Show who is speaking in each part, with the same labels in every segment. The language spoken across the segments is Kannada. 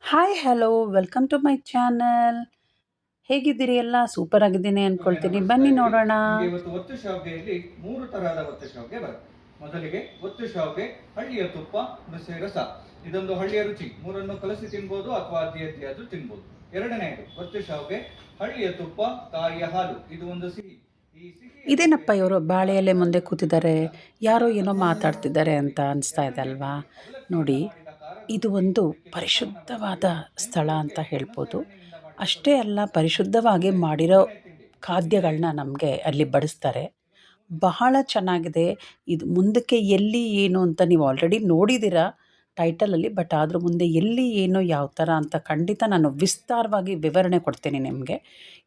Speaker 1: Hi hello welcome to my channel. ಹೇಗಿದ್ದೀರಿ ಎಲ್ಲ? ಸೂಪರ್ ಆಗಿದ್ದೀನಿ ಅಂದ್ಕೊಳ್ತೀನಿ.
Speaker 2: ನಮಸ್ಕಾರ
Speaker 1: ಬನ್ನಿ
Speaker 2: ರೀ.
Speaker 1: ನೋಡೋಣ.
Speaker 2: ನಿಮಗೆ ಇವತ್ತು ಒತ್ತು ಶಾವಿಗೆಯಲ್ಲಿ 3 ತರಹದ ಒತ್ತು ಶಾವಿಗೆ ಬರುತ್ತೆ. ಮೊದಲಿಗೆ ಒತ್ತು ಶಾವಿಗೆ, ಹಳ್ಳಿಯ ತುಪ್ಪ, ಹುಣಸೆ ರಸ. ಇದೊಂದು ಹಳ್ಳಿಯ ರುಚಿ. ಮೂರನ್ನು ಕಲಸಿ ತಿನ್ಬೋದು ಅಥವಾ ಅದ್ದಿ ಅದ್ದಿಯಾದ್ರೂ ತಿನ್ಬೋದು. ಎರಡನೆಯದು ಒತ್ತು ಶಾವಿಗೆ, ಹಳ್ಳಿಯ ತುಪ್ಪ, ತಾಯಿಯ ಹಾಲು. ಇದು ಒಂದು ಸಿಹಿ. ಈ ಸಿಹಿಯನ್ನು
Speaker 1: ಇದೇನಪ್ಪ
Speaker 2: ಬೇರೆ
Speaker 1: ಇವರು ಬಾಳೆ ಎಲೆ ಮುಂದೆ
Speaker 2: ಯಾವುದೇ
Speaker 1: ಕೂತಿದ್ದಾರೆ,
Speaker 2: ಇಲ್ಲ.
Speaker 1: ಯಾರೋ
Speaker 2: ಇದರ
Speaker 1: ಏನೋ
Speaker 2: ಗಮವನ್ನು
Speaker 1: ಮಾತಾಡ್ತಿದ್ದಾರೆ ಅಂತ
Speaker 2: ಗಮನಿಸಿ.
Speaker 1: ಅನಿಸ್ತಾ ಇದೆ ಅಲ್ವಾ?
Speaker 2: ಎರಡನೆಯದು ಅವಲಕ್ಕಿಯಿಂದ
Speaker 1: ನೋಡಿ,
Speaker 2: ಮಾಡಿದ ಖಾರ
Speaker 1: ಇದು
Speaker 2: ಗಂಜಿ.
Speaker 1: ಒಂದು
Speaker 2: ಇದಕ್ಕೆ ತುಪ್ಪವನ್ನು
Speaker 1: ಪರಿಶುದ್ಧವಾದ
Speaker 2: ಬಳಸ್ತೀವಿ.
Speaker 1: ಸ್ಥಳ
Speaker 2: ನೆಂಟರಿಗೆ
Speaker 1: ಅಂತ
Speaker 2: ಹುಣಸೆ
Speaker 1: ಹೇಳ್ಬೋದು.
Speaker 2: ಹಣ್ಣಿನಿಂದ
Speaker 1: ಅಷ್ಟೇ
Speaker 2: ಮಾಡಿಕೊಡುವುದು
Speaker 1: ಅಲ್ಲ,
Speaker 2: ವಿಶೇಷ.
Speaker 1: ಪರಿಶುದ್ಧವಾಗಿ
Speaker 2: ಮುಂದೆ
Speaker 1: ಮಾಡಿರೋ
Speaker 2: ಮೂರನೇ ತಿಂಡಿ.
Speaker 1: ಖಾದ್ಯಗಳನ್ನ ನಮಗೆ ಅಲ್ಲಿ ಬಡಿಸ್ತಾರೆ. ಬಹಳ ಚೆನ್ನಾಗಿದೆ. ಇದು ಮುಂದಕ್ಕೆ ಎಲ್ಲಿ ಏನು ಅಂತ ನೀವು ಆಲ್ರೆಡಿ ನೋಡಿದ್ದೀರಾ ಟೈಟಲಲ್ಲಿ. ಬಟ್ ಅದ್ರ ಮುಂದೆ ಎಲ್ಲಿ ಏನು ಯಾವ ಥರ ಅಂತ ಖಂಡಿತ ನಾನು ವಿಸ್ತಾರವಾಗಿ ವಿವರಣೆ ಕೊಡ್ತೀನಿ ನಿಮಗೆ.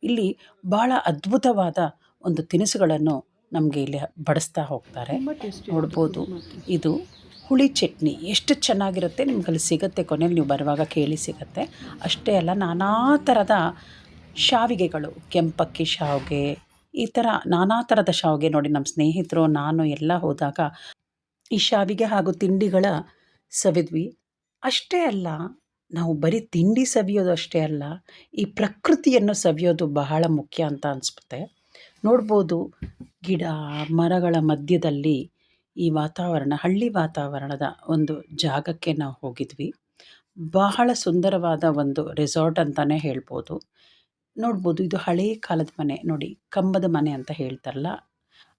Speaker 1: ಇಲ್ಲಿ ಭಾಳ ಅದ್ಭುತವಾದ ಒಂದು ತಿನಿಸುಗಳನ್ನು ನಮಗೆ ಇಲ್ಲಿ ಬಡಿಸ್ತಾ ಹೋಗ್ತಾರೆ. ನೋಡ್ಬೋದು, ಇದು ಹುಳಿ ಚಟ್ನಿ ಎಷ್ಟು ಚೆನ್ನಾಗಿರುತ್ತೆ. ನಿಮ್ಗಲ್ಲಿ ಸಿಗುತ್ತೆ, ಕೊನೆಯಲ್ಲಿ ನೀವು ಬರುವಾಗ ಕೇಳಿ ಸಿಗುತ್ತೆ. ಅಷ್ಟೇ ಅಲ್ಲ, ನಾನಾ ಥರದ ಶಾವಿಗೆಗಳು, ಕೆಂಪಕ್ಕಿ ಶಾವಿಗೆ, ಈ ಥರ ನಾನಾ ಥರದ ಶಾವಿಗೆ. ನೋಡಿ, ನಮ್ಮ ಸ್ನೇಹಿತರು ನಾನು ಎಲ್ಲ ಹೋದಾಗ ಈ ಶಾವಿಗೆ ಹಾಗೂ ತಿಂಡಿಗಳ ಸವಿದ್ವಿ. ಅಷ್ಟೇ ಅಲ್ಲ, ನಾವು ಬರೀ ತಿಂಡಿ ಸವಿಯೋದು ಅಷ್ಟೇ ಅಲ್ಲ, ಈ ಪ್ರಕೃತಿಯನ್ನು ಸವಿಯೋದು ಬಹಳ ಮುಖ್ಯ ಅಂತ ಅನಿಸುತ್ತೆ. ನೋಡ್ಬೋದು, ಗಿಡ ಮರಗಳ ಮಧ್ಯದಲ್ಲಿ ಈ ವಾತಾವರಣ, ಹಳ್ಳಿ ವಾತಾವರಣದ ಒಂದು ಜಾಗಕ್ಕೆ ನಾವು ಹೋಗಿದ್ವಿ. ಬಹಳ ಸುಂದರವಾದ ಒಂದು ರೆಸಾರ್ಟ್ ಅಂತಲೇ ಹೇಳ್ಬೋದು. ನೋಡ್ಬೋದು, ಇದು ಹಳೇ ಕಾಲದ ಮನೆ. ನೋಡಿ, ಕಂಬದ ಮನೆ ಅಂತ ಹೇಳ್ತಾರಲ್ಲ,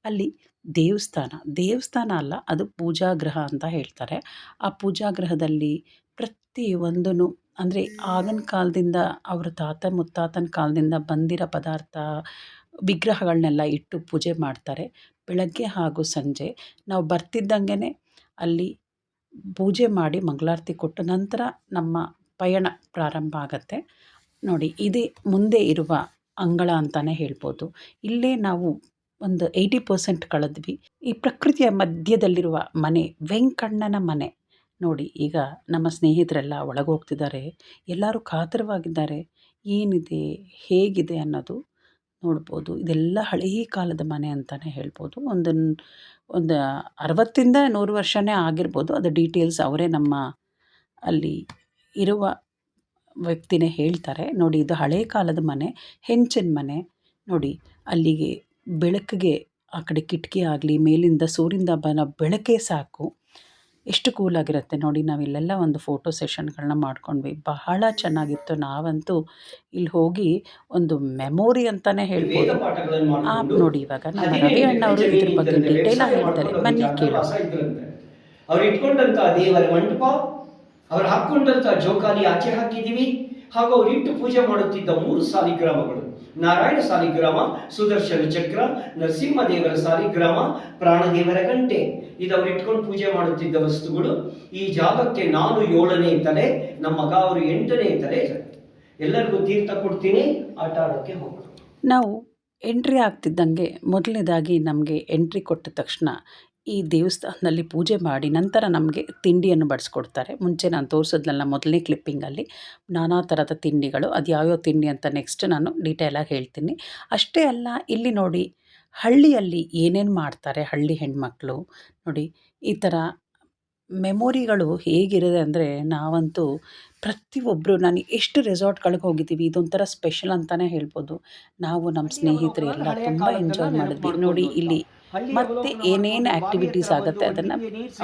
Speaker 1: ಅಲ್ಲಿ ದೇವಸ್ಥಾನ ಅಲ್ಲ, ಅದು ಪೂಜಾಗೃಹ ಅಂತ ಹೇಳ್ತಾರೆ. ಆ ಪೂಜಾಗೃಹದಲ್ಲಿ ಪ್ರತಿಯೊಂದೂ ಅಂದರೆ ಆಗಿನ ಕಾಲದಿಂದ, ಅವರ ತಾತ ಮುತ್ತಾತನ ಕಾಲದಿಂದ ಬಂದಿರೋ ಪದಾರ್ಥ, ವಿಗ್ರಹಗಳನ್ನೆಲ್ಲ ಇಟ್ಟು ಪೂಜೆ ಮಾಡ್ತಾರೆ. ಬೆಳಗ್ಗೆ ಹಾಗೂ ಸಂಜೆ ನಾವು ಬರ್ತಿದ್ದಂಗೆ ಅಲ್ಲಿ ಪೂಜೆ ಮಾಡಿ ಮಂಗಳಾರತಿ ಕೊಟ್ಟು ನಂತರ ನಮ್ಮ ಪಯಣ ಪ್ರಾರಂಭ ಆಗತ್ತೆ. ನೋಡಿ, ಇದೇ ಮುಂದೆ ಇರುವ ಅಂಗಳ ಅಂತಲೇ ಹೇಳ್ಬೋದು. ಇಲ್ಲೇ ನಾವು ಒಂದು 80% ಕಳೆದ್ವಿ. ಈ ಪ್ರಕೃತಿಯ ಮಧ್ಯದಲ್ಲಿರುವ ಮನೆ, ವೆಂಕಣ್ಣನ ಮನೆ. ನೋಡಿ, ಈಗ ನಮ್ಮ ಸ್ನೇಹಿತರೆಲ್ಲ ಒಳಗೆ ಹೋಗ್ತಿದ್ದಾರೆ. ಎಲ್ಲರೂ ಕಾತರವಾಗಿದ್ದಾರೆ. ಏನಿದೆ, ಹೇಗಿದೆ ಅನ್ನೋದು ನೋಡ್ಬೋದು. ಇದೆಲ್ಲ ಹಳೇ ಕಾಲದ ಮನೆ ಅಂತಲೇ ಹೇಳ್ಬೋದು. ಒಂದು 60ಇಂದ 100 ವರ್ಷನೇ ಆಗಿರ್ಬೋದು. ಅದು ಡೀಟೇಲ್ಸ್ ಅವರೇ ನಮ್ಮ ಅಲ್ಲಿ ಇರುವ ವ್ಯಕ್ತಿನೇ ಹೇಳ್ತಾರೆ. ನೋಡಿ, ಇದು ಹಳೇ ಕಾಲದ ಮನೆ, ಹೆಂಚಿನ ಮನೆ. ನೋಡಿ, ಅಲ್ಲಿಗೆ ಬೆಳಕಿಗೆ ಆ ಕಡೆ ಕಿಟಕಿ ಆಗಲಿ, ಮೇಲಿಂದ ಸೂರ್ಯನಿಂದ ಬರೋ ಬೆಳಕೇ ಸಾಕು, ಎಷ್ಟು ಕೂಲಾಗಿರುತ್ತೆ ನೋಡಿ. ನಾವಿಲ್ಲೆಲ್ಲ ಒಂದು ಫೋಟೋ ಸೆಷನ್ಗಳನ್ನ ಮಾಡ್ಕೊಂಡ್ವಿ. ಬಹಳ ಚೆನ್ನಾಗಿತ್ತು. ನಾವಂತೂ ಇಲ್ಲಿ ಹೋಗಿ ಒಂದು ಮೆಮೊರಿ ಅಂತಲೇ ಹೇಳ್ಬೋದು. ನೋಡಿ, ಇವಾಗ ನಮ್ಮ ರವಿ ಅಣ್ಣವರು ಇದ್ರ ಬಗ್ಗೆ ಡೀಟೇಲಾಗಿ ಹೇಳ್ತಾರೆ. ಬನ್ನಿ ಕೇಳೋಣ.
Speaker 3: ಅವ್ರು ಇಟ್ಕೊಂಡಂತ ದೇವರ ಮಂಟಪ, ಅವ್ರು ಹಾಕೊಂಡಂತ ಜೋಕಾಲಿ ಆಚೆ ಹಾಕಿದೀವಿ. ಹಾಗೂ ಅವ್ರು ಇಟ್ಟು ಪೂಜೆ ಮಾಡುತ್ತಿದ್ದ 3 ಸಾಲಿಗ್ರಾಮಗಳು: ನಾರಾಯಣ ಸಾಲಿಗ್ರಾಮ, ಸುದರ್ಶನ ಚಕ್ರ, ನರಸಿಂಹದೇವರ ಸಾಲಿಗ್ರಾಮ, ಪ್ರಾಣದೇವರ ಗಂಟೆ. ಇದು ಅವ್ರು ಇಟ್ಕೊಂಡು ಪೂಜೆ ಮಾಡುತ್ತಿದ್ದ ವಸ್ತುಗಳು. ಈ ಜಾಗಕ್ಕೆ ನಾನು 7ನೇ ತಲೆ, ನಮ್ಮ ಮಗ ಅವರು 8ನೇ ತಲೆ. ಎಲ್ಲರಿಗೂ ತೀರ್ಥ ಕೊಡ್ತೀನಿ, ಆಟ ಆಡೋಕ್ಕೆ ಹೋಗೋಣ.
Speaker 1: ನಾವು ಎಂಟ್ರಿ ಆಗ್ತಿದ್ದಂಗೆ ಮೊದಲನೇದಾಗಿ ನಮಗೆ ಎಂಟ್ರಿ ಕೊಟ್ಟ ತಕ್ಷಣ ಈ ದೇವಸ್ಥಾನದಲ್ಲಿ ಪೂಜೆ ಮಾಡಿ ನಂತರ ನಮಗೆ ತಿಂಡಿಯನ್ನು ಬಡಿಸ್ಕೊಡ್ತಾರೆ. ಮುಂಚೆ ನಾನು ತೋರಿಸಿದ್ನಲ್ಲ ಮೊದಲನೇ ಕ್ಲಿಪ್ಪಿಂಗಲ್ಲಿ, ನಾನಾ ಥರದ ತಿಂಡಿಗಳು. ಅದು ಯಾವ್ಯಾವ ತಿಂಡಿ ಅಂತ ನೆಕ್ಸ್ಟ್ ನಾನು ಡೀಟೇಲಾಗಿ ಹೇಳ್ತೀನಿ. ಅಷ್ಟೇ ಅಲ್ಲ, ಇಲ್ಲಿ ನೋಡಿ, ಹಳ್ಳಿಯಲ್ಲಿ ಏನೇನು ಮಾಡ್ತಾರೆ ಹಳ್ಳಿ ಹೆಣ್ಮಕ್ಳು. ನೋಡಿ, ಈ ಥರ ಮೆಮೊರಿಗಳು ಹೇಗಿರುತ್ತೆ ಅಂದರೆ, ನಾವಂತೂ ಪ್ರತಿಯೊಬ್ಬರು, ನಾನು ಎಷ್ಟು ರೆಸಾರ್ಟ್ಗಳಿಗೆ ಹೋಗಿದ್ದೀವಿ, ಇದೊಂಥರ ಸ್ಪೆಷಲ್ ಅಂತಲೇ ಹೇಳ್ಬೋದು. ನಾವು ನಮ್ಮ ಸ್ನೇಹಿತರು ಎಲ್ಲ ತುಂಬ ಎಂಜಾಯ್ ಮಾಡಿದ್ವಿ. ನೋಡಿ, ಇಲ್ಲಿ ಮತ್ತೆ ಏನೇನು ಆ್ಯಕ್ಟಿವಿಟೀಸ್ ಆಗುತ್ತೆ ಅದನ್ನು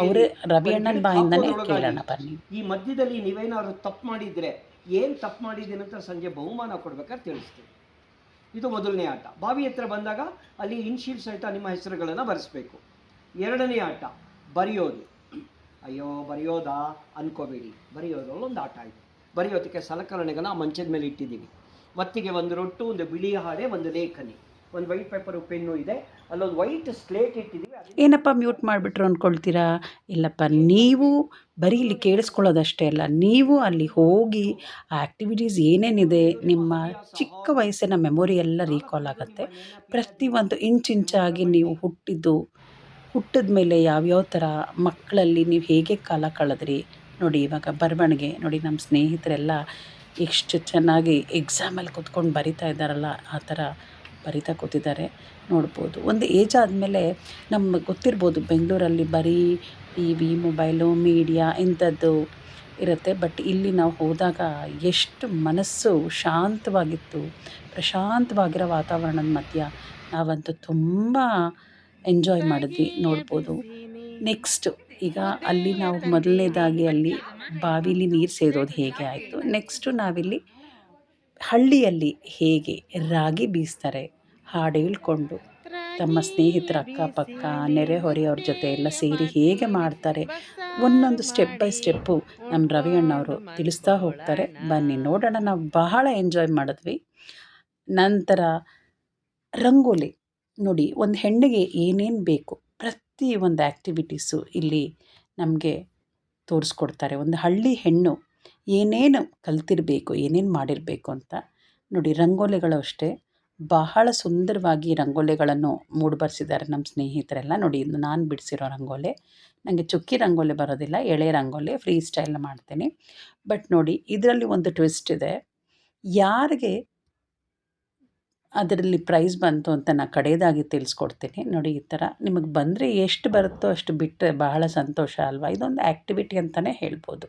Speaker 1: ಅವರೇ ರವಿ ಅಣ್ಣನ ಬಾಯಿಂದನೇ ಕೇಳೋಣ ಬನ್ನಿ.
Speaker 3: ಈ ಮಧ್ಯದಲ್ಲಿ ನೀವೇನಾದ್ರು ತಪ್ಪು ಮಾಡಿದ್ರೆ, ಏನು ತಪ್ಪು ಮಾಡಿದ್ದೀನಿ ಅಂತ ಸಂಜೆ ಬಹುಮಾನ ಕೊಡ್ಬೇಕಾದ್ರೆ ತಿಳಿಸ್ತೀವಿ. ಇದು ಮೊದಲನೇ ಆಟ. ಬಾವಿ ಹತ್ರ ಬಂದಾಗ ಅಲ್ಲಿ ಇನ್ಶೀಲ್ ಸಹಿತ ನಿಮ್ಮ ಹೆಸರುಗಳನ್ನು ಬರೆಸ್ಬೇಕು. ಎರಡನೇ ಆಟ ಬರೆಯೋದು. ಅಯ್ಯೋ ಬರೆಯೋದಾ ಅನ್ಕೋಬೇಡಿ, ಬರೆಯೋದ್ರಲ್ಲಿ ಒಂದು ಆಟ ಇದೆ. ಬರೆಯೋದಕ್ಕೆ ಸಲಕರಣೆಗಳನ್ನ ಮಂಚದ ಮೇಲೆ ಇಟ್ಟಿದ್ದೀವಿ. ಒತ್ತಿಗೆ ಒಂದು ರೊಟ್ಟು, ಒಂದು ಬಿಳಿ ಹಾಳೆ, ಒಂದು ಲೇಖನಿ, ಒಂದು ವೈಟ್ ಪೇಪರು ಪೆನ್ನು ಇದೆ. ಅಲ್ಲೊಂದು ವೈಟ್ ಸ್ಲೇಟ್ ಇಟ್ಟಿದ್ದೀವಿ.
Speaker 1: ಏನಪ್ಪ ಮ್ಯೂಟ್ ಮಾಡಿಬಿಟ್ರು ಅಂದ್ಕೊಳ್ತೀರಾ? ಇಲ್ಲಪ್ಪ, ನೀವು ಬರೀ ಇಲ್ಲಿ ಕೇಳಿಸ್ಕೊಳ್ಳೋದಷ್ಟೇ ಅಲ್ಲ, ನೀವು ಅಲ್ಲಿ ಹೋಗಿ ಆ ಆ್ಯಕ್ಟಿವಿಟೀಸ್ ಏನೇನಿದೆ, ನಿಮ್ಮ ಚಿಕ್ಕ ವಯಸ್ಸಿನ ಮೆಮೊರಿ ಎಲ್ಲ ರೀಕಾಲ್ ಆಗುತ್ತೆ. ಪ್ರತಿಯೊಂದು ಇಂಚಾಗಿ ನೀವು ಹುಟ್ಟಿದ ಮೇಲೆ ಯಾವ್ಯಾವ ಥರ ಮಕ್ಕಳಲ್ಲಿ ನೀವು ಹೇಗೆ ಕಾಲ ಕಳೆದ್ರಿ. ನೋಡಿ, ಇವಾಗ ಬರವಣಿಗೆ ನೋಡಿ, ನಮ್ಮ ಸ್ನೇಹಿತರೆಲ್ಲ ಎಷ್ಟು ಚೆನ್ನಾಗಿ ಎಕ್ಸಾಮಲ್ಲಿ ಕೂತ್ಕೊಂಡು ಬರಿತಾ ಇದ್ದಾರಲ್ಲ, ಆ ಥರ ಬರಿತಾ ಕೂತಿದ್ದಾರೆ. ನೋಡ್ಬೋದು, ಒಂದು ಏಜ್ ಆದಮೇಲೆ ನಮಗೆ ಗೊತ್ತಿರ್ಬೋದು, ಬೆಂಗಳೂರಲ್ಲಿ ಬರೀ ಟಿ ವಿ, ಮೊಬೈಲು, ಮೀಡಿಯಾ ಇಂಥದ್ದು ಇರುತ್ತೆ. ಬಟ್ ಇಲ್ಲಿ ನಾವು ಹೋದಾಗ ಎಷ್ಟು ಮನಸ್ಸು ಶಾಂತವಾಗಿತ್ತು, ಪ್ರಶಾಂತವಾಗಿರೋ ವಾತಾವರಣದ ಮಧ್ಯ ನಾವಂತೂ ತುಂಬ ಎಂಜಾಯ್ ಮಾಡಿದ್ವಿ, ನೋಡ್ಬೋದು. ನೆಕ್ಸ್ಟು ಈಗ ಅಲ್ಲಿ ನಾವು ಮೊದಲನೇದಾಗಿ ಅಲ್ಲಿ ಬಾವಿಲಿ ನೀರು ಸೇದೋದು ಹೇಗೆ ಆಯಿತು. ನೆಕ್ಸ್ಟು ನಾವಿಲ್ಲಿ ಹಳ್ಳಿಯಲ್ಲಿ ಹೇಗೆ ರಾಗಿ ಬೀಸ್ತಾರೆ, ಹಾಡು ಹೇಳ್ಕೊಂಡು ತಮ್ಮ ಸ್ನೇಹಿತರ ಅಕ್ಕಪಕ್ಕ ನೆರೆಹೊರೆಯವ್ರ ಜೊತೆ ಎಲ್ಲ ಸೇರಿ ಹೇಗೆ ಮಾಡ್ತಾರೆ, ಒಂದೊಂದು ಸ್ಟೆಪ್ ಬೈ ಸ್ಟೆಪ್ಪು ನಮ್ಮ ರವಿ ಅಣ್ಣವರು ತಿಳಿಸ್ತಾ ಹೋಗ್ತಾರೆ. ಬನ್ನಿ ನೋಡೋಣ. ನಾವು ಬಹಳ ಎಂಜಾಯ್ ಮಾಡಿದ್ವಿ. ನಂತರ ರಂಗೋಲಿ ನೋಡಿ, ಒಂದು ಹೆಣ್ಣಿಗೆ ಏನೇನು ಬೇಕು ಪ್ರತಿ ಒಂದು ಆ್ಯಕ್ಟಿವಿಟೀಸು ಇಲ್ಲಿ ನಮಗೆ ತೋರಿಸ್ಕೊಡ್ತಾರೆ. ಒಂದು ಹಳ್ಳಿ ಹೆಣ್ಣು ಏನೇನು ಕಲ್ತಿರಬೇಕು, ಏನೇನು ಮಾಡಿರಬೇಕು ಅಂತ ನೋಡಿ. ರಂಗೋಲಿಗಳು ಅಷ್ಟೇ ಬಹಳ ಸುಂದರವಾಗಿ ರಂಗೋಲಿಗಳನ್ನು ಮೂಡಿಬರ್ಸಿದ್ದಾರೆ ನಮ್ಮ ಸ್ನೇಹಿತರೆಲ್ಲ. ನೋಡಿ, ಇದು ನಾನು ಬಿಡಿಸಿರೋ ರಂಗೋಲಿ. ನನಗೆ ಚುಕ್ಕಿ ರಂಗೋಲಿ ಬರೋದಿಲ್ಲ, ಎಳೆ ರಂಗೋಲಿ ಫ್ರೀ ಸ್ಟೈಲ್ ಮಾಡ್ತೀನಿ. ಬಟ್ ನೋಡಿ, ಇದರಲ್ಲಿ ಒಂದು ಟ್ವಿಸ್ಟ್ ಇದೆ. ಯಾರಿಗೆ ಅದರಲ್ಲಿ ಪ್ರೈಸ್ ಬಂತು ಅಂತ ನಾನು ಕಡೆಯದಾಗಿ ತಿಳಿಸ್ಕೊಡ್ತೀನಿ. ನೋಡಿ, ಈ ಥರ ನಿಮಗೆ ಬಂದರೆ ಎಷ್ಟು ಬರುತ್ತೋ ಅಷ್ಟು ಬಿಟ್ಟರೆ ಬಹಳ ಸಂತೋಷ ಅಲ್ವಾ. ಇದೊಂದು ಆ್ಯಕ್ಟಿವಿಟಿ ಅಂತಲೇ ಹೇಳ್ಬೋದು.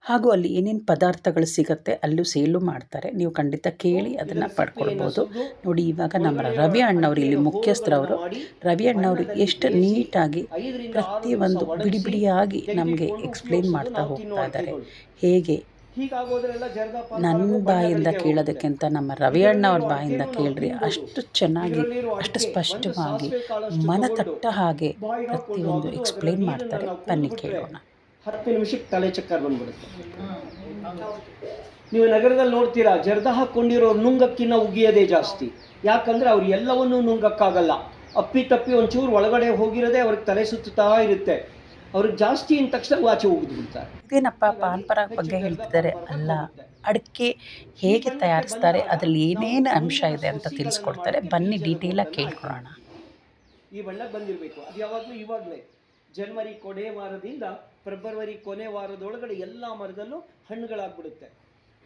Speaker 1: ಹಾಗೂ ಅಲ್ಲಿ ಏನೇನು ಪದಾರ್ಥಗಳು ಸಿಗುತ್ತೆ ಅಲ್ಲೂ ಸೇಲು ಮಾಡ್ತಾರೆ. ನೀವು ಖಂಡಿತ ಕೇಳಿ ಅದನ್ನು ಪಡ್ಕೊಳ್ಬೋದು. ನೋಡಿ, ಇವಾಗ ನಮ್ಮ ರವಿ ಅಣ್ಣವ್ರು ಇಲ್ಲಿ ಮುಖ್ಯಸ್ಥರವರು. ರವಿ ಅಣ್ಣವರು ಎಷ್ಟು ನೀಟಾಗಿ ಪ್ರತಿಯೊಂದು ಬಿಡಿ ಬಿಡಿಯಾಗಿ ನಮಗೆ ಎಕ್ಸ್ಪ್ಲೇನ್ ಮಾಡ್ತಾ ಹೋಗ್ತಾ ಇದ್ದಾರೆ. ಹೇಗೆ ನನ್ನ ಬಾಯಿಂದ ಕೇಳೋದಕ್ಕಿಂತ ನಮ್ಮ ರವಿ ಅಣ್ಣವ್ರ ಬಾಯಿಂದ ಕೇಳ್ರಿ, ಅಷ್ಟು ಚೆನ್ನಾಗಿ, ಅಷ್ಟು ಸ್ಪಷ್ಟವಾಗಿ, ಮನ ತಟ್ಟ ಹಾಗೆ ಪ್ರತಿಯೊಂದು ಎಕ್ಸ್ಪ್ಲೇನ್ ಮಾಡ್ತಾರೆ. ಬನ್ನಿ ಕೇಳೋಣ.
Speaker 3: 10 ನಿಮಿಷಕ್ಕೆ ತಲೆ ಚಕ್ಕರ್ ಬಂದ್ಬಿಡುತ್ತೆ. ನೀವು ನಗರದಲ್ಲಿ ನೋಡ್ತೀರಾ, ಜರ್ದ ಹಾಕ್ಕೊಂಡಿರೋರು ನುಂಗಕ್ಕಿನ್ನ ಉಗಿಯೋದೇ ಜಾಸ್ತಿ. ಯಾಕಂದ್ರೆ ಅವ್ರು ಎಲ್ಲವನ್ನೂ ನುಂಗಕ್ಕಾಗಲ್ಲ. ಅಪ್ಪಿ ತಪ್ಪಿ ಒಂಚೂರು ಒಳಗಡೆ ಹೋಗಿರೋದೇ ಅವ್ರಿಗೆ ತಲೆ ಸುತ್ತಾ ಇರುತ್ತೆ. ಅವ್ರಿಗೆ ಜಾಸ್ತಿ ಇನ್ ತಕ್ಷಣ ಆಚೆ ಹೋಗಿದ್ದು ಬಿಡ್ತಾರೆ.
Speaker 1: ಇದೇನಪ್ಪ ಪಾನ್ಪರಾಗ ಬಗ್ಗೆ ಹೇಳ್ತಿದ್ದಾರೆ ಅಲ್ಲ, ಅಡಿಕೆ ಹೇಗೆ ತಯಾರಿಸ್ತಾರೆ, ಅದರಲ್ಲಿ ಏನೇನು ಅಂಶ ಇದೆ ಅಂತ ತಿಳಿಸ್ಕೊಡ್ತಾರೆ. ಬನ್ನಿ ಡೀಟೇಲಾಗಿ ಕೇಳ್ಕೊಳ್ಳೋಣ.
Speaker 3: ಈ ಬಣ್ಣಕ್ಕೆ ಬಂದಿರಬೇಕು. ಅದು ಯಾವಾಗಲೂ ಇವಾಗಲೇ ಜನವರಿ ಕೊನೆ ವಾರದಿಂದ ಫೆಬ್ರವರಿ ಕೊನೆ ವಾರದೊಳಗಡೆ ಎಲ್ಲ ಮರದಲ್ಲೂ ಹಣ್ಣುಗಳಾಗ್ಬಿಡುತ್ತೆ.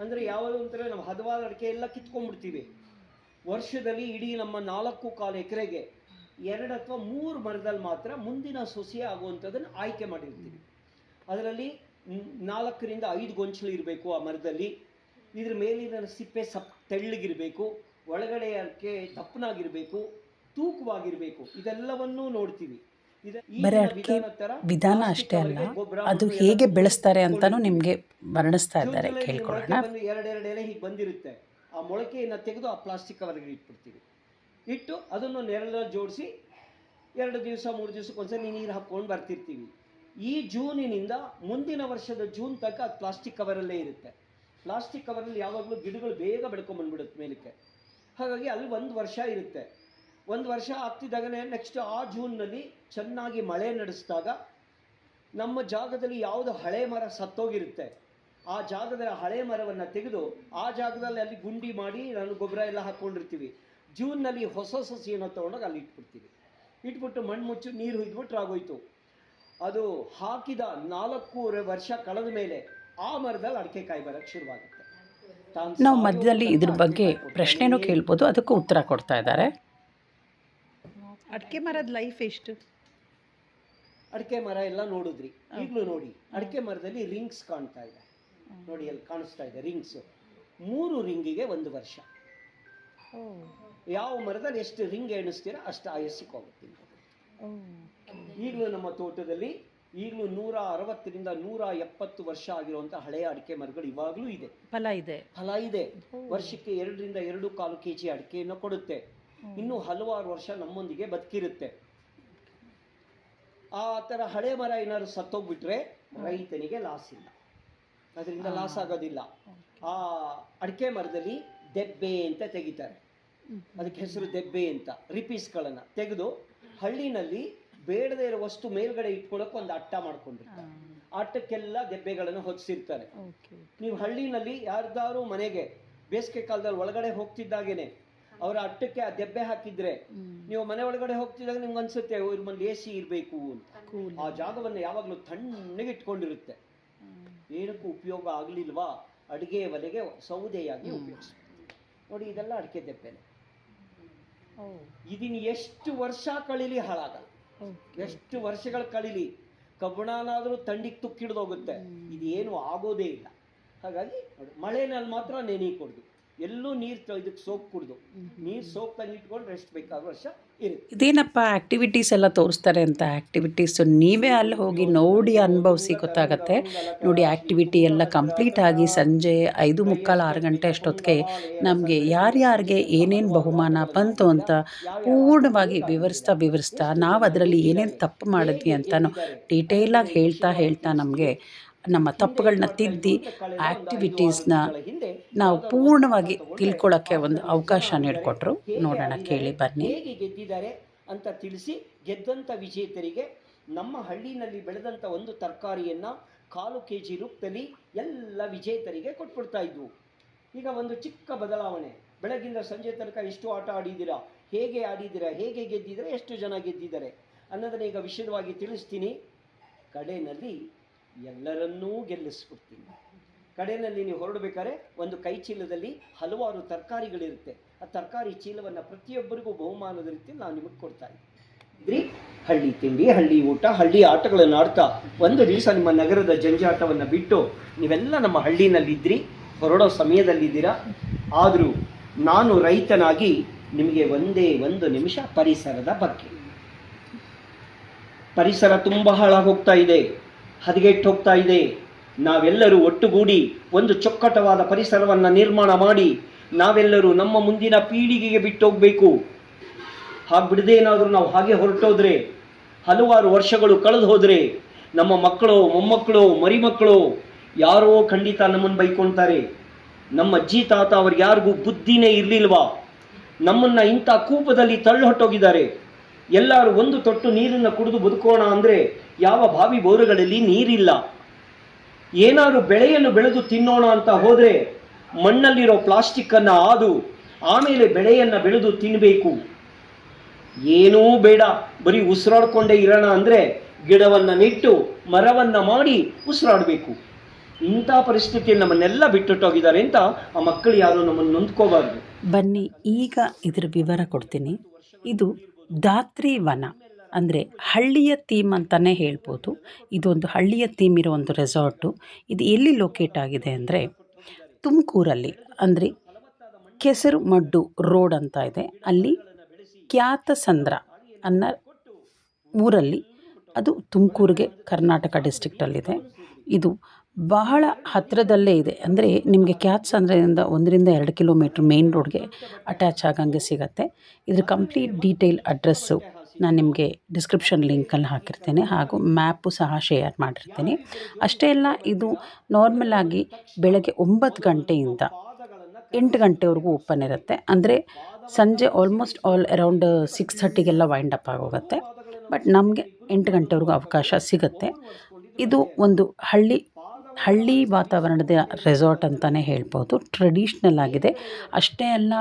Speaker 3: ಅಂದರೆ ಯಾವುದು ಅಂತಾರೆ, ನಾವು ಹದವಾದ ಅಡಿಕೆ ಎಲ್ಲ ಕಿತ್ಕೊಂಡ್ಬಿಡ್ತೀವಿ. ವರ್ಷದಲ್ಲಿ ಇಡೀ ನಮ್ಮ 4.25 ಎಕರೆಗೆ 2 ಅಥವಾ 3 ಮರದಲ್ಲಿ ಮಾತ್ರ ಮುಂದಿನ ಸೊಸೆ ಆಗುವಂಥದ್ದನ್ನು ಆಯ್ಕೆ ಮಾಡಿರ್ತೀವಿ. ಅದರಲ್ಲಿ 4 ರಿಂದ 5 ಗೊಂಚಲು ಇರಬೇಕು ಆ ಮರದಲ್ಲಿ. ಇದ್ರ ಮೇಲಿನ ಸಿಪ್ಪೆ ತೆಳ್ಳಗಿರಬೇಕು, ಒಳಗಡೆ ಅಡಿಕೆ ದಪ್ಪನಾಗಿರಬೇಕು, ತೂಕವಾಗಿರಬೇಕು. ಇದೆಲ್ಲವನ್ನೂ ನೋಡ್ತೀವಿ.
Speaker 1: ಬರೀ ಅಡಿಕೆ ವಿಧಾನ ಅಷ್ಟೇ ಅಲ್ಲ, ಅದು ಹೇಗೆ ಬೆಳೆಸ್ತಾರೆ ಅಂತಲೂ ನಿಮಗೆ ವರ್ಣಿಸ್ತಾ ಇದ್ದಾರೆ. ಕೇಳ್ಕೊಳ್ಳೋಣ.
Speaker 3: ಎರಡೆರಡು ಎಲೆ ಹೀಗೆ ಬಂದಿರುತ್ತೆ. ಆ ಮೊಳಕೆಯನ್ನು ತೆಗೆದು ಆ ಪ್ಲಾಸ್ಟಿಕ್ ಕವರ್ಗೆ ಇಟ್ಬಿಡ್ತೀವಿ. ಇಟ್ಟು ಅದನ್ನು ನೆರಳಲ್ಲಿ ಜೋಡಿಸಿ 2 ದಿವಸ 3 ದಿವಸಕ್ಕೊಂದ್ಸರಿ ನೀರು ಹಾಕ್ಕೊಂಡು ಬರ್ತಿರ್ತೀವಿ. ಈ ಜೂನಿನಿಂದ ಮುಂದಿನ ವರ್ಷದ ಜೂನ್ ತನಕ ಅದು ಪ್ಲಾಸ್ಟಿಕ್ ಕವರಲ್ಲೇ ಇರುತ್ತೆ. ಪ್ಲಾಸ್ಟಿಕ್ ಕವರಲ್ಲಿ ಯಾವಾಗಲೂ ಗಿಡಗಳು ಬೇಗ ಬೆಳ್ಕೊಂಬಂದ್ಬಿಡುತ್ತೆ ಮೇಲಕ್ಕೆ. ಹಾಗಾಗಿ ಅಲ್ಲಿ 1 ವರ್ಷ ಇರುತ್ತೆ. 1 ವರ್ಷ ಆಗ್ತಿದ್ದಾಗನೇ ನೆಕ್ಸ್ಟ್ ಆ ಜೂನ್ನಲ್ಲಿ ಚೆನ್ನಾಗಿ ಮಳೆ ನಡೆಸಿದಾಗ ನಮ್ಮ ಜಾಗದಲ್ಲಿ ಯಾವುದು ಹಳೆ ಮರ ಸತ್ತೋಗಿರುತ್ತೆ, ಆ ಜಾಗದ ಹಳೆ ಮರವನ್ನು ತೆಗೆದು ಆ ಜಾಗದಲ್ಲಿ ಅಲ್ಲಿ ಗುಂಡಿ ಮಾಡಿ ನಾನು ಗೊಬ್ಬರ ಎಲ್ಲ ಹಾಕ್ಕೊಂಡಿರ್ತೀವಿ. ಜೂನ್ನಲ್ಲಿ ಹೊಸ ಸಸಿಯನ್ನು ತೊಗೊಂಡೋಗಿ ಅಲ್ಲಿ ಇಟ್ಬಿಡ್ತೀವಿ. ಇಟ್ಬಿಟ್ಟು ಮಣ್ಣು ಮುಚ್ಚು ನೀರು ಹುಯ್ದ್ಬಿಟ್ರೆ ಆಗೋಯ್ತು. ಅದು ಹಾಕಿದ 4 ವರ್ಷ ಕಳೆದ ಮೇಲೆ ಆ ಮರದಲ್ಲಿ ಅಡಿಕೆ ಕಾಯಿ ಬರೋಕ್ಕೆ ಶುರುವಾಗುತ್ತೆ.
Speaker 1: ನಾವು ಮಧ್ಯದಲ್ಲಿ ಇದ್ರ ಬಗ್ಗೆ ಪ್ರಶ್ನೆನೂ ಕೇಳ್ಬೋದು, ಅದಕ್ಕೂ ಉತ್ತರ ಕೊಡ್ತಾ ಇದ್ದಾರೆ.
Speaker 4: ಅಡಿಕೆ ಮರದ ಲೈಫ್ ಎಷ್ಟು?
Speaker 3: ಅಡಿಕೆ ಮರ ಎಲ್ಲ ನೋಡಿದ್ರಿ, ಈಗಲೂ ನೋಡಿ. ಅಡಿಕೆ ಮರದಲ್ಲಿ ರಿಂಗ್ಸ್ ಕಾಣ್ತಾ ಇದೆ ನೋಡಿ, ಅಲ್ಲಿ ಕಾಣಿಸ್ತಾ ಇದೆ ರಿಂಗ್ಸ್. 3 ರಿಂಗಿಗೆ 1 ವರ್ಷ. ಯಾವ ಮರದಲ್ಲಿ ಎಷ್ಟು ರಿಂಗ್ ಎಣಿಸ್ತೀರಾ ಅಷ್ಟು ಆಯಸ್ಸಿಗೆ ಹೋಗುತ್ತೆ. ಈಗಲೂ ನಮ್ಮ ತೋಟದಲ್ಲಿ ಈಗಲೂ 160 ರಿಂದ 170 ವರ್ಷ ಆಗಿರುವಂತಹ ಹಳೆಯ ಅಡಿಕೆ ಮರಗಳು ಇವಾಗಲೂ ಇದೆ. ಫಲ ಇದೆ. ವರ್ಷಕ್ಕೆ 2 ರಿಂದ 2.25 kg ಅಡಿಕೆಯನ್ನು ಕೊಡುತ್ತೆ. ಇನ್ನೂ ಹಲವಾರು ವರ್ಷ ನಮ್ಮೊಂದಿಗೆ ಬದುಕಿರುತ್ತೆ. ಆ ಥರ ಹಳೆ ಮರ ಏನಾದ್ರು ಸತ್ತೋಗ್ಬಿಟ್ರೆ ರೈತನಿಗೆ ಲಾಸ್ ಇಲ್ಲ, ಅದರಿಂದ ಲಾಸ್ ಆಗೋದಿಲ್ಲ. ಆ ಅಡಿಕೆ ಮರದಲ್ಲಿ ದೆಬ್ಬೆ ಅಂತ ತೆಗಿತಾರೆ, ಅದಕ್ಕೆ ಹೆಸರು ದೆಬ್ಬೆ ಅಂತ. ರಿಪೀಸ್ಗಳನ್ನು ತೆಗೆದು ಹಳ್ಳಿನಲ್ಲಿ ಬೇಡದೇ ಇರೋ ವಸ್ತು ಮೇಲ್ಗಡೆ ಇಟ್ಕೊಳ್ಳೋಕೆ ಒಂದು ಅಟ್ಟ ಮಾಡ್ಕೊಂಡಿರ್ತಾರೆ. ಅಟ್ಟಕ್ಕೆಲ್ಲ ದೆಬ್ಬೆಗಳನ್ನು ಹೊದಿಸಿರ್ತಾರೆ. ನೀವು ಹಳ್ಳಿನಲ್ಲಿ ಯಾರ್ದಾರು ಮನೆಗೆ ಬೇಸಿಗೆ ಕಾಲದಲ್ಲಿ ಒಳಗಡೆ ಹೋಗ್ತಿದ್ದಾಗೇನೆ ಅವರ ಅಟ್ಟಕ್ಕೆ ಆ ದೆಬ್ಬೆ ಹಾಕಿದ್ರೆ ನೀವು ಮನೆ ಒಳಗಡೆ ಹೋಗ್ತಿದ್ದಾಗ ನಿಮ್ಗೆ ಅನ್ಸುತ್ತೆ ಇವ್ರ ಮನೇಲಿ AC ಇರಬೇಕು ಅಂತ. ಆ ಜಾಗವನ್ನು ಯಾವಾಗಲೂ ತಣ್ಣಗೆ ಇಟ್ಕೊಂಡಿರುತ್ತೆ. ಏನಕ್ಕೂ ಉಪಯೋಗ ಆಗಲಿಲ್ವಾ, ಅಡುಗೆ ಒಲೆಗೆ ಸೌದೆಯಾಗಿ ಉಪಯೋಗಿಸ್ತೀವಿ ನೋಡಿ. ಇದೆಲ್ಲ ಅಡಿಕೆ ದೆಬ್ಬೆನೆ. ಇದನ್ನು ಎಷ್ಟು ವರ್ಷ ಕಳೀಲಿ ಹಾಳಾಗಲ್ಲ, ಎಷ್ಟು ವರ್ಷಗಳು ಕಳೀಲಿ ಕಬ್ಬಣನಾದರೂ ತಂಡಿಗೆ ತುಕ್ಕಿಡ್ದೋಗುತ್ತೆ, ಇದೇನು ಆಗೋದೇ ಇಲ್ಲ. ಹಾಗಾಗಿ ನೋಡಿ, ಮಳೆನಲ್ಲಿ ಮಾತ್ರ ನೆನೆ ಕೊಡ್ದು, ಎಲ್ಲೂ ನೀರು ಇದಕ್ಕೆ ಸೋಪ್ ಕುಡ್ದು, ನೀರು ಸೋಪ್ತಾಗಿ ಇಟ್ಕೊಂಡು ರೆಸ್ಟ್ ಬೇಕಾದ ವರ್ಷ ಇರುತ್ತೆ.
Speaker 1: ಇದೇನಪ್ಪ ಆ್ಯಕ್ಟಿವಿಟೀಸ್ ಎಲ್ಲ ತೋರಿಸ್ತಾರೆ ಅಂತ. ಆ್ಯಕ್ಟಿವಿಟೀಸು ನೀವೇ ಅಲ್ಲಿ ಹೋಗಿ ನೋಡಿ ಅನುಭವಿಸಿ ಗೊತ್ತಾಗತ್ತೆ. ನೋಡಿ ಆ್ಯಕ್ಟಿವಿಟಿ ಎಲ್ಲ ಕಂಪ್ಲೀಟ್ ಆಗಿ ಸಂಜೆ 5:45 6 ಗಂಟೆ ಅಷ್ಟೊತ್ತಿಗೆ ನಮಗೆ ಯಾರ್ಯಾರಿಗೆ ಏನೇನು ಬಹುಮಾನ ಬಂತು ಅಂತ ಪೂರ್ಣವಾಗಿ ವಿವರಿಸ್ತಾ ನಾವು ಅದರಲ್ಲಿ ಏನೇನು ತಪ್ಪು ಮಾಡಿದ್ವಿ ಅಂತಲೂ ಡೀಟೇಲಾಗಿ ಹೇಳ್ತಾ ನಮಗೆ ನಮ್ಮ ತಪ್ಪುಗಳನ್ನ ತಿದ್ದಿ ಆ್ಯಕ್ಟಿವಿಟೀಸ್ನ ನಾವು ಪೂರ್ಣವಾಗಿ ತಿಳ್ಕೊಳ್ಳೋಕ್ಕೆ ಒಂದು ಅವಕಾಶ ನೀಡಿಕೊಟ್ರು. ನೋಡೋಣ, ಕೇಳಿ ಬನ್ನಿ.
Speaker 3: ಹೇಗೆ ಗೆದ್ದಿದ್ದಾರೆ ಅಂತ ತಿಳಿಸಿ, ಗೆದ್ದಂಥ ವಿಜೇತರಿಗೆ ನಮ್ಮ ಹಳ್ಳಿನಲ್ಲಿ ಬೆಳೆದಂಥ ಒಂದು ತರಕಾರಿಯನ್ನು 1/4 kg ರೂಪದಲ್ಲಿ ಎಲ್ಲ ವಿಜೇತರಿಗೆ ಕೊಟ್ಬಿಡ್ತಾ ಇದ್ವು. ಈಗ ಒಂದು ಚಿಕ್ಕ ಬದಲಾವಣೆ, ಬೆಳಗಿಂದ ಸಂಜೆ ತನಕ ಎಷ್ಟು ಆಟ ಆಡಿದ್ದೀರಾ, ಹೇಗೆ ಆಡಿದ್ದೀರಾ, ಹೇಗೆ ಗೆದ್ದಿದ್ದಾರೆ, ಎಷ್ಟು ಜನ ಗೆದ್ದಿದ್ದಾರೆ ಅನ್ನೋದನ್ನ ಈಗ ವಿಶದವಾಗಿ ತಿಳಿಸ್ತೀನಿ. ಕಡೆಯಲ್ಲಿ ಎಲ್ಲರನ್ನೂ ಗೆಲ್ಲಿಸ್ಬಿಡ್ತೀನಿ. ಕಡೆಯಲ್ಲಿ ನೀವು ಹೊರಡಬೇಕಾದ್ರೆ ಒಂದು ಕೈ ಚೀಲದಲ್ಲಿ ಹಲವಾರು ತರಕಾರಿಗಳಿರುತ್ತೆ. ಆ ತರಕಾರಿ ಚೀಲವನ್ನು ಪ್ರತಿಯೊಬ್ಬರಿಗೂ ಬಹುಮಾನದ ರೀತಿಯಲ್ಲಿ ನಾವು ನಿಮಗೆ ಕೊಡ್ತಾ ಇದ್ರಿ. ಹಳ್ಳಿ ತಿಂಡಿ, ಹಳ್ಳಿ ಊಟ, ಹಳ್ಳಿ ಆಟಗಳನ್ನು ಆಡ್ತಾ ಒಂದು ದಿವಸ ನಿಮ್ಮ ನಗರದ ಜಂಜಾಟವನ್ನು ಬಿಟ್ಟು ನೀವೆಲ್ಲ ನಮ್ಮ ಹಳ್ಳಿನಲ್ಲಿದ್ರಿ, ಹೊರಡೋ ಸಮಯದಲ್ಲಿದ್ದೀರಾ. ಆದರೂ ನಾನು ರೈತನಾಗಿ ನಿಮಗೆ ಒಂದೇ ಒಂದು ನಿಮಿಷ ಪರಿಸರದ ಬಗ್ಗೆ. ಪರಿಸರ ತುಂಬ ಹಾಳಾಗೋಗ್ತಾ ಇದೆ, ಹದಗೆಟ್ಟು ಹೋಗ್ತಾ ಇದೆ. ನಾವೆಲ್ಲರೂ ಒಟ್ಟುಗೂಡಿ ಒಂದು ಚೊಕ್ಕಟವಾದ ಪರಿಸರವನ್ನು ನಿರ್ಮಾಣ ಮಾಡಿ ನಾವೆಲ್ಲರೂ ನಮ್ಮ ಮುಂದಿನ ಪೀಳಿಗೆಗೆ ಬಿಟ್ಟು ಹೋಗಬೇಕು. ಹಾಗೆ ಬಿಡದೇನಾದರೂ ನಾವು ಹಾಗೆ ಹೊರಟೋದ್ರೆ, ಹಲವಾರು ವರ್ಷಗಳು ಕಳೆದು ಹೋದರೆ ನಮ್ಮ ಮಕ್ಕಳು, ಮೊಮ್ಮಕ್ಕಳು, ಮರಿಮಕ್ಕಳು ಯಾರೋ ಖಂಡಿತ ನಮ್ಮನ್ನು ಬೈಕೊಳ್ತಾರೆ. ನಮ್ಮ ಅಜ್ಜಿ ತಾತ ಅವ್ರಿಗೆ ಯಾರಿಗೂ ಬುದ್ಧಿನೇ ಇರಲಿಲ್ವಾ, ನಮ್ಮನ್ನು ಇಂಥ ಕೂಪದಲ್ಲಿ ತಳ್ಳೊಟ್ಟೋಗಿದ್ದಾರೆ. ಎಲ್ಲರೂ ಒಂದು ತೊಟ್ಟು ನೀರನ್ನು ಕುಡಿದು ಬದುಕೋಣ ಅಂದರೆ ಯಾವ ಬಾವಿ ಬೋರುಗಳಲ್ಲಿ ನೀರಿಲ್ಲ. ಏನಾದ್ರು ಬೆಳೆಯನ್ನು ಬೆಳೆದು ತಿನ್ನೋಣ ಅಂತ ಹೋದರೆ ಮಣ್ಣಲ್ಲಿರೋ ಪ್ಲಾಸ್ಟಿಕ್ಕನ್ನು ಆದು ಆಮೇಲೆ ಬೆಳೆಯನ್ನು ಬೆಳೆದು ತಿನ್ನಬೇಕು. ಏನೂ ಬೇಡ, ಬರೀ ಉಸಿರಾಡ್ಕೊಂಡೇ ಇರೋಣ ಅಂದರೆ ಗಿಡವನ್ನು ನೆಟ್ಟು ಮರವನ್ನು ಮಾಡಿ ಉಸಿರಾಡಬೇಕು. ಇಂಥ ಪರಿಸ್ಥಿತಿಯಲ್ಲಿ ನಮ್ಮನ್ನೆಲ್ಲ ಬಿಟ್ಟುಟ್ಟೋಗಿದ್ದಾರೆ ಅಂತ ಆ ಮಕ್ಕಳು ಯಾರು ನಮ್ಮನ್ನು ನೊಂದ್ಕೋಬಾರ್ದು.
Speaker 1: ಬನ್ನಿ, ಈಗ ಇದ್ರ ವಿವರ ಕೊಡ್ತೀನಿ. ಇದು ದಾತ್ರಿ ವನ, ಅಂದರೆ ಹಳ್ಳಿಯ ಥೀಮ್ ಅಂತಲೇ ಹೇಳ್ಬೋದು. ಇದೊಂದು ಹಳ್ಳಿಯ ಥೀಮ್ ಇರೋ ಒಂದು ರೆಸಾರ್ಟು. ಇದು ಎಲ್ಲಿ ಲೊಕೇಟ್ ಆಗಿದೆ ಅಂದರೆ ತುಮಕೂರಲ್ಲಿ, ಅಂದರೆ ಕೆಸರುಮಡ್ಡು ರೋಡ್ ಅಂತ ಇದೆ, ಅಲ್ಲಿ ಕ್ಯಾತಸಂದ್ರ ಅನ್ನೋ ಊರಲ್ಲಿ, ಅದು ತುಮಕೂರಿಗೆ ಕರ್ನಾಟಕ ಡಿಸ್ಟ್ರಿಕ್ಟಲ್ಲಿದೆ. ಇದು ಬಹಳ ಹತ್ತಿರದಲ್ಲೇ ಇದೆ, ಅಂದರೆ ನಿಮಗೆ ಕ್ಯಾತಸಂದ್ರದಿಂದ 1-2 ಕಿಲೋಮೀಟ್ರ್ ಮೇನ್ ರೋಡ್ಗೆ ಅಟ್ಯಾಚ್ ಆಗಂಗೆ ಸಿಗುತ್ತೆ. ಇದ್ರ ಕಂಪ್ಲೀಟ್ ಡೀಟೇಲ್ ಅಡ್ರೆಸ್ಸು ನಾನು ನಿಮಗೆ ಡಿಸ್ಕ್ರಿಪ್ಷನ್ ಲಿಂಕಲ್ಲಿ ಹಾಕಿರ್ತೇನೆ, ಹಾಗೂ ಮ್ಯಾಪು ಸಹ ಶೇರ್ ಮಾಡಿರ್ತೀನಿ. ಅಷ್ಟೇ ಅಲ್ಲ, ಇದು ನಾರ್ಮಲಾಗಿ ಬೆಳಗ್ಗೆ 9 ಗಂಟೆಯಿಂದ 8 ಗಂಟೆವರೆಗೂ ಓಪನ್ ಇರುತ್ತೆ. ಅಂದರೆ ಸಂಜೆ ಆಲ್ಮೋಸ್ಟ್ ಅರೌಂಡ್ 6:30ಗೆಲ್ಲ ವೈಂಡ್ ಅಪ್ ಆಗೋಗುತ್ತೆ. ಬಟ್ ನಮಗೆ 8 ಗಂಟೆವರೆಗೂ ಅವಕಾಶ ಸಿಗುತ್ತೆ. ಇದು ಒಂದು ಹಳ್ಳಿ ವಾತಾವರಣದ ರೆಸಾರ್ಟ್ ಅಂತಲೇ ಹೇಳ್ಬೋದು. ಟ್ರೆಡಿಷ್ನಲ್ ಆಗಿದೆ. ಅಷ್ಟೇ ಅಲ್ಲ,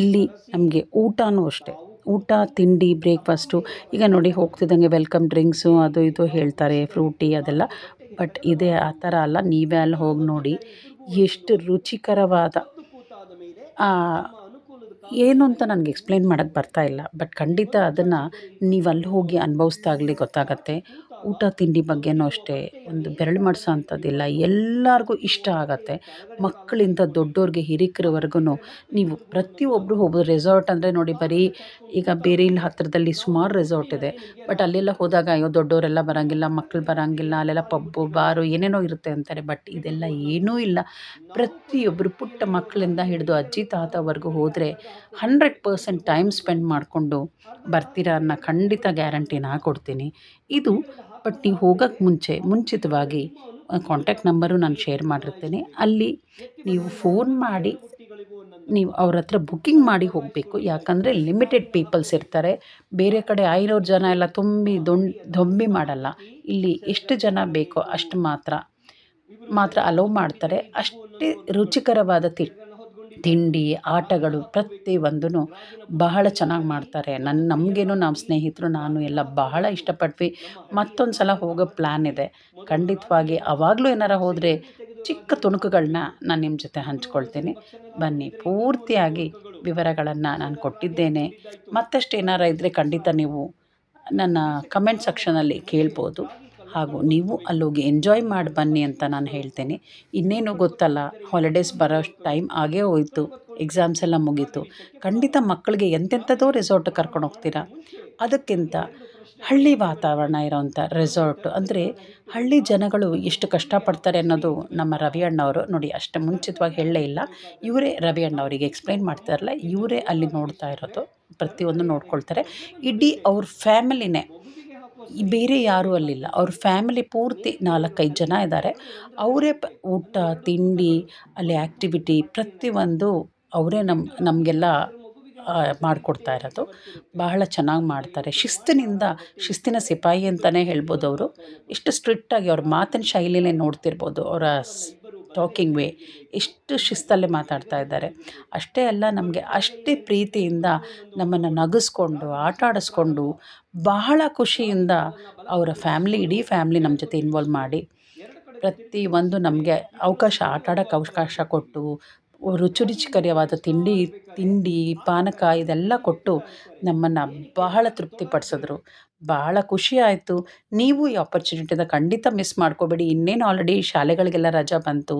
Speaker 1: ಇಲ್ಲಿ ನಮಗೆ ಊಟನೂ ಅಷ್ಟೇ, ಊಟ ತಿಂಡಿ ಬ್ರೇಕ್ಫಾಸ್ಟು, ಈಗ ನೋಡಿ ಹೋಗ್ತಿದ್ದಂಗೆ ವೆಲ್ಕಮ್ ಡ್ರಿಂಕ್ಸು ಅದು ಇದು ಹೇಳ್ತಾರೆ, ಫ್ರೂಟಿ ಅದೆಲ್ಲ. ಬಟ್ ಇದೇ ಆ ಥರ ಅಲ್ಲ. ನೀವೇ ಅಲ್ಲಿ ಹೋಗಿ ನೋಡಿ ಎಷ್ಟು ರುಚಿಕರವಾದ, ಏನು ಅಂತ ನನಗೆ ಎಕ್ಸ್ಪ್ಲೇನ್ ಮಾಡೋಕ್ಕೆ ಬರ್ತಾ ಇಲ್ಲ. ಬಟ್ ಖಂಡಿತ ಅದನ್ನು ನೀವು ಅಲ್ಲಿ ಹೋಗಿ ಅನುಭವಿಸ್ದಾಗಲಿ ಗೊತ್ತಾಗತ್ತೆ. ಊಟ ತಿಂಡಿ ಬಗ್ಗೆನೂ ಅಷ್ಟೇ, ಒಂದು ಬೆರಳು ಮಾಡಿಸೋ ಅಂಥದ್ದಿಲ್ಲ, ಎಲ್ಲರಿಗೂ ಇಷ್ಟ ಆಗತ್ತೆ. ಮಕ್ಕಳಿಂದ ದೊಡ್ಡೋರಿಗೆ ಹಿರಿಕರವರೆಗೂ ನೀವು ಪ್ರತಿಯೊಬ್ಬರು ಹೋಗ್ಬೋದು. ರೆಸಾರ್ಟ್ ಅಂದರೆ ನೋಡಿ, ಬರೀ ಈಗ ಬೇರೆ ಇಲ್ಲಿ ಹತ್ತಿರದಲ್ಲಿ ಸುಮಾರು ರೆಸಾರ್ಟ್ ಇದೆ. ಬಟ್ ಅಲ್ಲೆಲ್ಲ ಹೋದಾಗ ಅಯ್ಯೋ ದೊಡ್ಡವರೆಲ್ಲ ಬರೋಂಗಿಲ್ಲ, ಮಕ್ಕಳು ಬರೋಂಗಿಲ್ಲ, ಅಲ್ಲೆಲ್ಲ ಪಬ್ಬು ಬಾರು ಏನೇನೋ ಇರುತ್ತೆ ಅಂತಾರೆ. ಬಟ್ ಇದೆಲ್ಲ ಏನೂ ಇಲ್ಲ. ಪ್ರತಿಯೊಬ್ಬರು ಪುಟ್ಟ ಮಕ್ಕಳಿಂದ ಹಿಡಿದು ಅಜ್ಜಿ ತಾತವರೆಗೂ ಹೋದರೆ 100% ಟೈಮ್ ಸ್ಪೆಂಡ್ ಮಾಡಿಕೊಂಡು ಬರ್ತೀರಾ ಅನ್ನೋ ಖಂಡಿತ ಗ್ಯಾರಂಟಿ ನಾ ಕೊಡ್ತೀನಿ. ಇದು ಬಟ್ ನೀವು ಹೋಗೋಕ್ಕೆ ಮುಂಚಿತವಾಗಿ ಕಾಂಟ್ಯಾಕ್ಟ್ ನಂಬರು ನಾನು ಶೇರ್ ಮಾಡಿರ್ತೀನಿ. ಅಲ್ಲಿ ನೀವು ಫೋನ್ ಮಾಡಿ ನೀವು ಅವ್ರ ಹತ್ರ ಬುಕ್ಕಿಂಗ್ ಮಾಡಿ ಹೋಗಬೇಕು. ಯಾಕಂದರೆ ಲಿಮಿಟೆಡ್ ಪೀಪಲ್ಸ್ ಇರ್ತಾರೆ. ಬೇರೆ ಕಡೆ 500 ಜನ ಎಲ್ಲ ದೊಂಬಿ ಮಾಡಲ್ಲ. ಇಲ್ಲಿ ಎಷ್ಟು ಜನ ಬೇಕೋ ಅಷ್ಟು ಮಾತ್ರ ಅಲೋ ಮಾಡ್ತಾರೆ. ಅಷ್ಟೇ ರುಚಿಕರವಾದ ತಿಂಡಿ ಆಟಗಳು ಪ್ರತಿಯೊಂದೂ ಬಹಳ ಚೆನ್ನಾಗಿ ಮಾಡ್ತಾರೆ. ನಮಗೇನು ನಮ್ಮ ಸ್ನೇಹಿತರು ನಾನು ಎಲ್ಲ ಬಹಳ ಇಷ್ಟಪಟ್ವಿ. ಮತ್ತೊಂದು ಸಲ ಹೋಗೋ ಪ್ಲ್ಯಾನ್ ಇದೆ. ಖಂಡಿತವಾಗಿ ಆವಾಗಲೂ ಏನಾರ ಹೋದರೆ ಚಿಕ್ಕ ತುಣುಕುಗಳನ್ನ ನಾನು ನಿಮ್ಮ ಜೊತೆ ಹಂಚ್ಕೊಳ್ತೀನಿ. ಬನ್ನಿ, ಪೂರ್ತಿಯಾಗಿ ವಿವರಗಳನ್ನು ನಾನು ಕೊಟ್ಟಿದ್ದೇನೆ. ಮತ್ತಷ್ಟು ಏನಾರ ಇದ್ದರೆ ಖಂಡಿತ ನೀವು ನನ್ನ ಕಮೆಂಟ್ ಸೆಕ್ಷನಲ್ಲಿ ಕೇಳ್ಬೋದು. ಹಾಗೂ ನೀವು ಅಲ್ಲೋಗಿ ಎಂಜಾಯ್ ಮಾಡಿ ಬನ್ನಿ ಅಂತ ನಾನು ಹೇಳ್ತೇನೆ. ಇನ್ನೇನು ಗೊತ್ತಲ್ಲ, ಹಾಲಿಡೇಸ್ ಬರೋ ಟೈಮ್ ಆಗೇ ಹೋಯಿತು, ಎಕ್ಸಾಮ್ಸ್ ಎಲ್ಲ ಮುಗೀತು. ಖಂಡಿತ ಮಕ್ಕಳಿಗೆ ಎಂತೆಂಥದ್ದೋ ರೆಸಾರ್ಟ್ ಕರ್ಕೊಂಡು ಹೋಗ್ತೀರಾ. ಅದಕ್ಕಿಂತ ಹಳ್ಳಿ ವಾತಾವರಣ ಇರೋವಂಥ ರೆಸಾರ್ಟ್ ಅಂದರೆ ಹಳ್ಳಿ ಜನಗಳು ಎಷ್ಟು ಕಷ್ಟಪಡ್ತಾರೆ ಅನ್ನೋದು ನಮ್ಮ ರವಿ ಅಣ್ಣವರು ನೋಡಿ, ಅಷ್ಟು ಮುಂಚಿತವಾಗಿ ಹೇಳಲೇ ಇಲ್ಲ. ಇವರೇ ರವಿ ಅಣ್ಣವರಿಗೆ ಎಕ್ಸ್ಪ್ಲೈನ್ ಮಾಡ್ತಾರಲ್ಲ, ಇವರೇ ಅಲ್ಲಿ ನೋಡ್ತಾ ಇರೋದು, ಪ್ರತಿಯೊಂದು ನೋಡ್ಕೊಳ್ತಾರೆ. ಇಡೀ ಅವ್ರ ಫ್ಯಾಮಿಲಿನೇ, ಬೇರೆ ಯಾರೂ ಅಲ್ಲಿಲ್ಲ. ಅವ್ರ ಫ್ಯಾಮಿಲಿ ಪೂರ್ತಿ 4-5 ಜನ ಇದ್ದಾರೆ. ಅವರೇ ಊಟ ತಿಂಡಿ ಅಲ್ಲಿ ಆ್ಯಕ್ಟಿವಿಟಿ ಪ್ರತಿಯೊಂದು ಅವರೇ ನಮಗೆಲ್ಲ ಮಾಡಿಕೊಡ್ತಾ ಇರೋದು. ಬಹಳ ಚೆನ್ನಾಗಿ ಮಾಡ್ತಾರೆ. ಶಿಸ್ತಿನ ಸಿಪಾಯಿ ಅಂತಲೇ ಹೇಳ್ಬೋದು ಅವರು. ಎಷ್ಟು ಸ್ಟ್ರಿಕ್ಟಾಗಿ ಅವ್ರ ಮಾತಿನ ಶೈಲಿನೇ ನೋಡ್ತಿರ್ಬೋದು, ಅವರ ಟಾಕಿಂಗ್ ವೇ ಎಷ್ಟು ಶಿಸ್ತಲ್ಲೇ ಮಾತಾಡ್ತಾ ಇದ್ದಾರೆ. ಅಷ್ಟೇ ಅಲ್ಲ, ನಮಗೆ ಅಷ್ಟೇ ಪ್ರೀತಿಯಿಂದ ನಮ್ಮನ್ನು ನಗಿಸ್ಕೊಂಡು ಆಟ ಆಡಿಸ್ಕೊಂಡು ಬಹಳ ಖುಷಿಯಿಂದ ಅವರ ಇಡೀ ಫ್ಯಾಮ್ಲಿ ನಮ್ಮ ಜೊತೆ ಇನ್ವಾಲ್ವ್ ಮಾಡಿ ಪ್ರತಿಯೊಂದು ನಮಗೆ ಆಟ ಆಡೋಕ್ಕೆ ಅವಕಾಶ ಕೊಟ್ಟು, ರುಚಿಕರವಾದ ತಿಂಡಿ ಪಾನಕ ಇದೆಲ್ಲ ಕೊಟ್ಟು ನಮ್ಮನ್ನು ಬಹಳ ತೃಪ್ತಿಪಡಿಸಿದ್ರು. ಬಹಳ ಖುಷಿ ಆಯಿತು. ನೀವು ಈ ಆಪರ್ಚುನಿಟಿನ ಖಂಡಿತ ಮಿಸ್ ಮಾಡ್ಕೋಬೇಡಿ. ಇನ್ನೇನು ಆಲ್ರೆಡಿ ಶಾಲೆಗಳಿಗೆಲ್ಲ ರಜೆ ಬಂತು.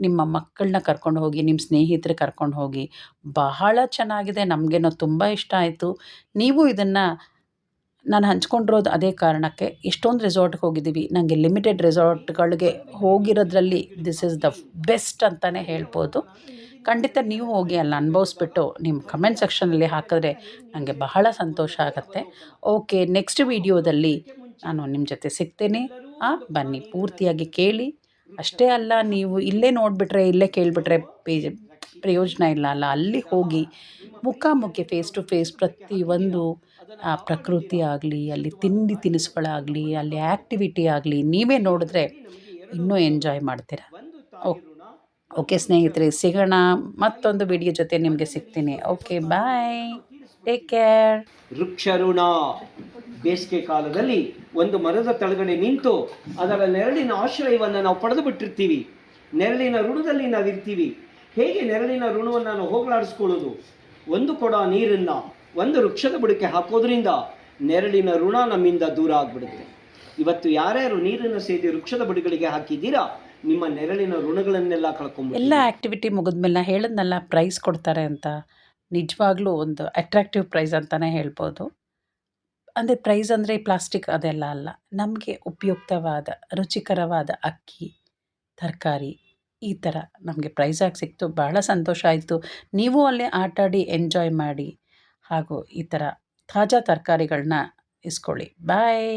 Speaker 1: ನಿಮ್ಮ ಮಕ್ಕಳನ್ನ ಕರ್ಕೊಂಡು ಹೋಗಿ, ನಿಮ್ಮ ಸ್ನೇಹಿತರು ಕರ್ಕೊಂಡು ಹೋಗಿ. ಬಹಳ ಚೆನ್ನಾಗಿದೆ, ನಮಗೇನೋ ತುಂಬ ಇಷ್ಟ ಆಯಿತು. ನೀವು ಇದನ್ನು ನಾನು ಹಂಚ್ಕೊಂಡಿರೋದು ಅದೇ ಕಾರಣಕ್ಕೆ. ಎಷ್ಟೊಂದು ರೆಸಾರ್ಟ್ಗೆ ಹೋಗಿದ್ದೀವಿ, ನನಗೆ ಲಿಮಿಟೆಡ್ ರೆಸಾರ್ಟ್ಗಳಿಗೆ ಹೋಗಿರೋದ್ರಲ್ಲಿ ದಿಸ್ ಈಸ್ ದ ಬೆಸ್ಟ್ ಅಂತಲೇ ಹೇಳ್ಬೋದು. ಖಂಡಿತ ನೀವು ಹೋಗಿ ಅಲ್ಲಿ ಅನುಭವಿಸ್ಬಿಟ್ಟು ನಿಮ್ಮ ಕಮೆಂಟ್ ಸೆಕ್ಷನಲ್ಲಿ ಹಾಕಿದ್ರೆ ನನಗೆ ಬಹಳ ಸಂತೋಷ ಆಗುತ್ತೆ. ಓಕೆ, ನೆಕ್ಸ್ಟ್ ವೀಡಿಯೋದಲ್ಲಿ ನಾನು ನಿಮ್ಮ ಜೊತೆ ಸಿಗ್ತೇನೆ. ಬನ್ನಿ, ಪೂರ್ತಿಯಾಗಿ ಕೇಳಿ. ಅಷ್ಟೇ ಅಲ್ಲ, ನೀವು ಇಲ್ಲೇ ನೋಡಿಬಿಟ್ರೆ, ಇಲ್ಲೇ ಕೇಳಿಬಿಟ್ರೆ ಪ್ರಯೋಜನ ಇಲ್ಲ ಅಲ್ಲ. ಅಲ್ಲಿ ಹೋಗಿ ಮುಖಾಮುಖಿ ಫೇಸ್ ಟು ಫೇಸ್ ಪ್ರತಿಯೊಂದು ಪ್ರಕೃತಿ ಆಗಲಿ, ಅಲ್ಲಿ ತಿನಿಸುಗಳಾಗಲಿ, ಅಲ್ಲಿ ಆ್ಯಕ್ಟಿವಿಟಿ ಆಗಲಿ ನೀವೇ ನೋಡಿದ್ರೆ ಇನ್ನೂ ಎಂಜಾಯ್ ಮಾಡ್ತೀರಾ. ಓಕೆ ಸ್ನೇಹಿತರೆ, ಸಿಗೋಣ ಮತ್ತೊಂದು ವಿಡಿಯೋ ಜೊತೆ ನಿಮಗೆ ಸಿಗ್ತೀನಿ. ಓಕೆ, ಬಾಯ್, ಟೇಕ್ ಕೇರ್.
Speaker 3: ವೃಕ್ಷಋಣ ಬೇಸಿಗೆ ಕಾಲದಲ್ಲಿ ಒಂದು ಮರದ ಕೆಳಗಡೆ ನಿಂತು ಅದರ ನೆರಳಿನ ಆಶ್ರಯವನ್ನು ನಾವು ಪಡೆದು ಬಿಟ್ಟಿರ್ತೀವಿ. ನೆರಳಿನ ಋಣದಲ್ಲಿ ನಾವಿರ್ತೀವಿ. ಹೇಗೆ ನೆರಳಿನ ಋಣವನ್ನು ನಾವು ಹೋಗಲಾಡಿಸ್ಕೊಳ್ಳೋದು? ಒಂದು ಕೊಡ ನೀರನ್ನು ಒಂದು ವೃಕ್ಷದ ಬುಡಕ್ಕೆ ಹಾಕೋದ್ರಿಂದ ನೆರಳಿನ ಋಣ ನಮ್ಮಿಂದ ದೂರ ಆಗಿಬಿಡುತ್ತೆ. ಇವತ್ತು ಯಾರ್ಯಾರು ನೀರನ್ನು ಸೇದಿ ವೃಕ್ಷದ ಬುಡಗಳಿಗೆ ಹಾಕಿದ್ದೀರಾ, ನಿಮ್ಮ ನೆರಳಿನ ಋಣಗಳನ್ನೆಲ್ಲ ಕಳ್ಕೊಂಡ್ಬಿಟ್ಟು
Speaker 1: ಎಲ್ಲ ಆ್ಯಕ್ಟಿವಿಟಿ ಮುಗಿದ್ಮೇಲೆ ಹೇಳಿದ್ನಲ್ಲ ಪ್ರೈಸ್ ಕೊಡ್ತಾರೆ ಅಂತ. ನಿಜವಾಗ್ಲೂ ಒಂದು ಅಟ್ರಾಕ್ಟಿವ್ ಪ್ರೈಸ್ ಅಂತಲೇ ಹೇಳ್ಬೋದು. ಅಂದರೆ ಪ್ರೈಸ್ ಅಂದರೆ ಪ್ಲಾಸ್ಟಿಕ್ ಅದೆಲ್ಲ ಅಲ್ಲ, ನಮಗೆ ಉಪಯುಕ್ತವಾದ ರುಚಿಕರವಾದ ಅಕ್ಕಿ ತರಕಾರಿ ಈ ಥರ ನಮಗೆ ಪ್ರೈಸಾಗಿ ಸಿಕ್ತು. ಬಹಳ ಸಂತೋಷ ಆಯಿತು. ನೀವು ಅಲ್ಲೇ ಆಟಾಡಿ ಎಂಜಾಯ್ ಮಾಡಿ ಹಾಗೂ ಈ ಥರ ತಾಜಾ ತರಕಾರಿಗಳನ್ನ ಇಸ್ಕೊಳ್ಳಿ. ಬಾಯ್.